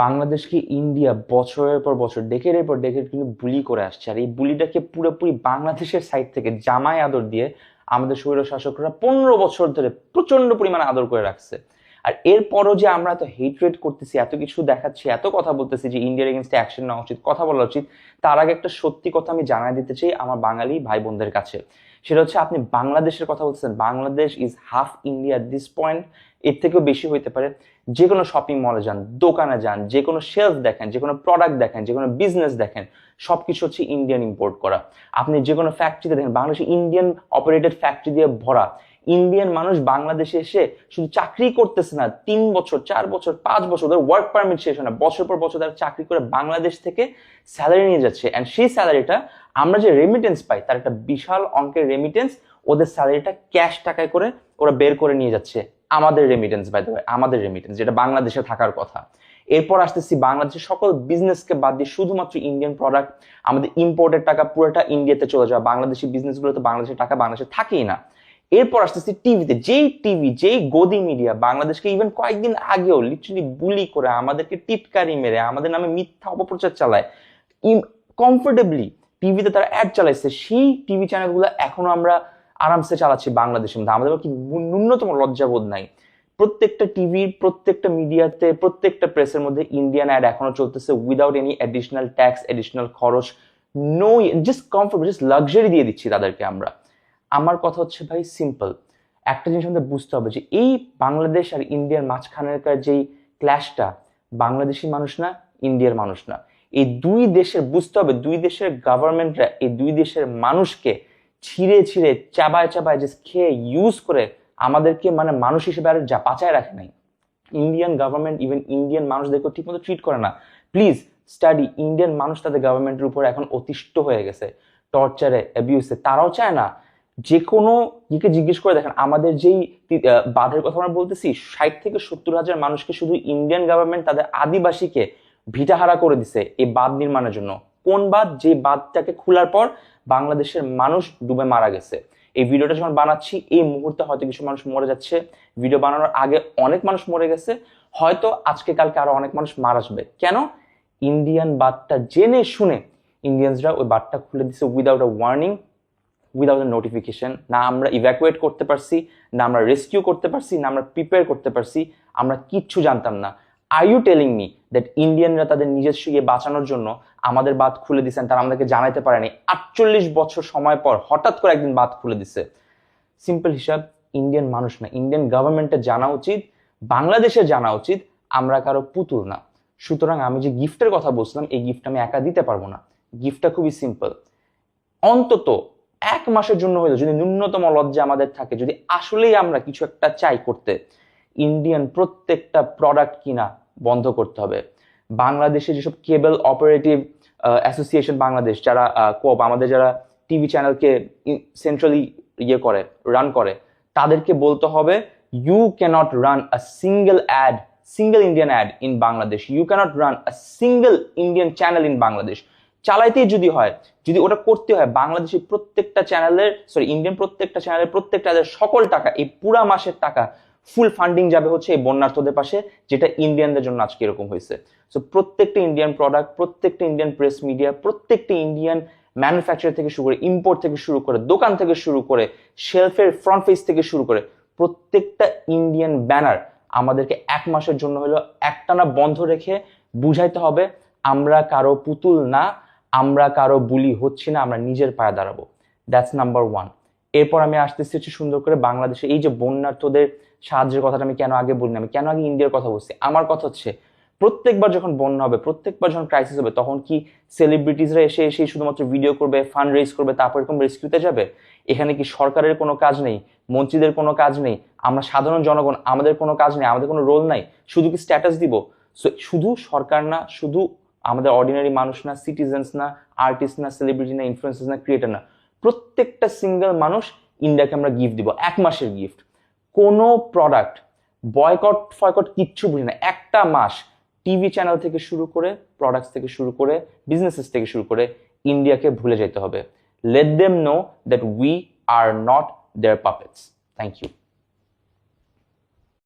বাংলাদেশকে ইন্ডিয়া বছরের পর বছর ডেকেডের পর ডেকেড কিন্তু বুলি করে আসছে, আর এই বুলিটাকে পুরোপুরি বাংলাদেশের সাইড থেকে জামাই আদর দিয়ে আমাদের স্বৈর শাসকরা 15 বছর ধরে প্রচন্ড পরিমাণে আদর করে রাখছে। আর এরপরও যে আমরা এত হেট্রেট করতেছি, এত কিছু দেখাচ্ছি, এত কথা বলতেছি যে ইন্ডিয়ার এগেনস্টে অ্যাকশন নেওয়া উচিত, কথা বলা উচিত, তার আগে একটা সত্যি কথা আমি জানাই দিতে চাই আমার বাঙালি ভাই বোনদের কাছে। সেটা হচ্ছে, আপনি বাংলাদেশের কথা বলছেন, Bangladesh is half India this point, এর থেকেও বেশি হইতে পারে। যে কোনো শপিং মলে যান, দোকানে যান, যে কোনো শেলফ দেখেন, যে কোনো প্রোডাক্ট দেখেন, যে কোনো বিজনেস দেখেন, সবকিছু হচ্ছে ইন্ডিয়ান ইম্পোর্ট করা। আপনি যে কোনো ফ্যাক্টরিতে দেখেন, বাংলাদেশে ইন্ডিয়ান অপারেটেড ফ্যাক্টরি দিয়ে ভরা। ইন্ডিয়ান মানুষ বাংলাদেশে এসে শুধু চাকরি করতেছে না, 3 বছর 4 বছর 5 বছর ওদের ওয়ার্ক পারমিট শেষ হয় না, বছর পর বছর তারা চাকরি করে বাংলাদেশ থেকে স্যালারি নিয়ে যাচ্ছে। অ্যান্ড সেই স্যালারিটা আমরা যে রেমিটেন্স পাই, তার একটা বিশাল অঙ্কের রেমিটেন্স, ওদের স্যালারিটা ক্যাশ টাকায় করে ওরা বের করে নিয়ে যাচ্ছে। আমাদের রেমিটেন্স, বাই দ্য ওয়ে, আমাদের রেমিটেন্স যেটা বাংলাদেশে থাকার কথা। এরপর আসতেছি বাংলাদেশের সকল বিজনেসকে বাদ দিয়ে শুধুমাত্র ইন্ডিয়ান প্রোডাক্ট, আমাদের ইম্পোর্টের টাকা পুরোটা ইন্ডিয়াতে চলে যাওয়া, বাংলাদেশি বিজনেসগুলো তো বাংলাদেশের টাকা বাংলাদেশে থাকেই না। এরপর আসতেছি টিভিতে, যেই গদি মিডিয়া বাংলাদেশকে ইভেন কয়েকদিন আগেও লিটারালি বুলি করে, আমাদেরকে টিটকারি মেরে, আমাদের নামে মিথ্যা অপপ্রচার চালায়, কমফোর্টেবলি টিভিতে তারা অ্যাড চালাইছে, সেই টিভি চ্যানেলগুলো এখনো আমরা আরামসে চালাচ্ছি বাংলাদেশের মধ্যে। আমাদের কি ন্যূনতম লজ্জাবোধ নাই? প্রত্যেকটা টিভির, প্রত্যেকটা মিডিয়াতে, প্রত্যেকটা প্রেসের মধ্যে ইন্ডিয়ান অ্যাড এখনো চলতেছে without any additional tax, additional খরচ, no, just comfort, just luxury দিয়ে দিচ্ছি তাদেরকে আমরা। আমার কথা হচ্ছে ভাই সিম্পল, একটা জিনিস আমাদের বুঝতে হবে যে এই বাংলাদেশ আর ইন্ডিয়ার মাঝখানেরকার যেই ক্ল্যাশটা, বাংলাদেশি মানুষ না, ইন্ডিয়ার মানুষ না, এই দুই দেশের বুঝতে হবে, দুই দেশের গভর্নমেন্টরা এই দুই দেশের মানুষকে ছিঁড়ে ছিঁড়ে চাবায় চাবায় যে খেয়ে ইউজ করে আমাদেরকে মানে মানুষ হিসেবে আর যা বাঁচায় রাখে নাই। ইন্ডিয়ান গভর্নমেন্ট ইভেন ইন্ডিয়ান মানুষদেরকে ঠিকমতো ট্রিট করে না। প্লিজ স্টাডি, ইন্ডিয়ান মানুষ তাদের গভর্নমেন্টের উপর এখন অতিষ্ঠ হয়ে গেছে, টর্চারে, অ্যাবিউসে। তারাও চায় না, যে কোনো দিকে জিজ্ঞেস করে দেখেন, আমাদের যেই বাঁধের কথা আমরা বলতেছি, 60 থেকে 70 হাজার মানুষকে শুধু ইন্ডিয়ান গভর্নমেন্ট তাদের আদিবাসীকে ভিটাহারা করে দিছে এই বাঁধ নির্মাণের জন্য। কোন বাঁধ? যে বাঁধটাকে খোলার পর বাংলাদেশের মানুষ ডুবে মারা গেছে। এই ভিডিওটা যখন বানাচ্ছি এই মুহূর্তে হয়তো কিছু মানুষ মরে যাচ্ছে, ভিডিও বানানোর আগে অনেক মানুষ মরে গেছে, হয়তো আজকে কালকে আরো অনেক মানুষ মারা যাবে। কেন? ইন্ডিয়ান বাঁধটা জেনে শুনে ইন্ডিয়ানসরা ওই বাঁধটা খুলে দিছে without a warning, without a notification. না আমরা ইভ্যাকুয়েট করতে পারছি, না আমরা রেস্কিউ করতে পারছি, না আমরা প্রিপেয়ার করতে পারছি, আমরা কিচ্ছু জানতাম না। Are you telling me that ইন্ডিয়ানরা তাদের নিজস্ব ইয়ে বাঁচানোর জন্য আমাদের বাঁধ খুলে দিচ্ছেন, তারা আমাদেরকে জানাইতে পারেনি? 48 বছর সময় পর হঠাৎ করে একদিন বাঁধ খুলে দিছে। সিম্পল হিসাব, ইন্ডিয়ান মানুষ না, ইন্ডিয়ান গভর্নমেন্টের জানা উচিত, বাংলাদেশের জানা উচিত আমরা কারো পুতুল না। সুতরাং আমি যে গিফটের কথা বলছিলাম, এই গিফট আমি একা দিতে পারবো না। গিফটটা খুবই সিম্পল, অন্তত 1 মাসের জন্য হইলো যদি ন্যূনতম লজ্জা আমাদের থাকে, যদি আসলেই আমরা কিছু একটা চাই করতে, ইন্ডিয়ান প্রত্যেকটা প্রোডাক্ট কিনা বন্ধ করতে হবে। বাংলাদেশে যেসব কেবল অপারেটিভ অ্যাসোসিয়েশন বাংলাদেশ, যারা কোপ আমাদের যারা টিভি চ্যানেলকে সেন্ট্রালি ইয়ে করে, রান করে, তাদেরকে বলতে হবে you can't run a single Indian ad in Bangladesh, you can't run a single Indian channel in Bangladesh. চালাইতেই যদি হয়, যদি ওটা করতে হয়, বাংলাদেশের প্রত্যেকটা চ্যানেলের, ইন্ডিয়ান প্রত্যেকটা চ্যানেলের প্রত্যেকটা সকল টাকা, এই পুরা মাসের টাকা ফুল ফান্ডিং যাবে হচ্ছে এই বন্যার্থদের পাশে, যেটা ইন্ডিয়ানদের জন্য আজকে এরকম হয়েছে। সো প্রত্যেকটা ইন্ডিয়ান প্রোডাক্ট, প্রত্যেকটা ইন্ডিয়ান প্রেস মিডিয়া, প্রত্যেকটা ইন্ডিয়ান ম্যানুফ্যাকচার থেকে শুরু করে, ইম্পোর্ট থেকে শুরু করে, দোকান থেকে শুরু করে, শেলফের ফ্রন্ট পেজ থেকে শুরু করে, প্রত্যেকটা ইন্ডিয়ান ব্যানার আমাদেরকে 1 মাসের জন্য হলো একটানা বন্ধ রেখে বুঝাইতে হবে আমরা কারো পুতুল না, আমরা কারো বুলি হচ্ছি না, আমরা নিজের পায়ে দাঁড়াবো। That's number 1। এরপর আমি আসতেছি হচ্ছে সুন্দর করে বাংলাদেশে এই যে বন্যার্থদের সাহায্যের কথাটা আমি কেন আগে বলিনি, আমি কেন আগে ইন্ডিয়ার কথা বলছি? আমার কথা হচ্ছে, প্রত্যেকবার যখন বন্যা হবে, প্রত্যেকবার যখন ক্রাইসিস হবে, তখন কি সেলিব্রিটিজরা এসে এসে শুধুমাত্র ভিডিও করবে, ফান্ড রেজ করবে, তারপর এরকম রেস্কিউতে যাবে? এখানে কি সরকারের কোনো কাজ নেই? মন্ত্রীদের কোনো কাজ নেই? আমরা সাধারণ জনগণ, আমাদের কোনো কাজ নেই? আমাদের কোনো রোল নাই? শুধু কি স্ট্যাটাস দিব? শুধু সরকার না, শুধু আমাদের অর্ডিনারি মানুষ না, সিটিজেন্স না, আর্টিস্ট না, সেলিব্রিটি না, ইনফ্লুয়েন্সার না, ক্রিয়েটর না, প্রত্যেকটা সিঙ্গেল মানুষ ইন্ডিয়াকে আমরা গিফট দিব, 1 মাসের গিফট। কোনো প্রোডাক্ট বয়কট ফয়কট কিচ্ছু বুঝি না, একটা মাস টিভি চ্যানেল থেকে শুরু করে, প্রোডাক্টস থেকে শুরু করে, বিজনেসেস থেকে শুরু করে ইন্ডিয়াকে ভুলে যেতে হবে। Let them know that we are not their puppets. Thank you.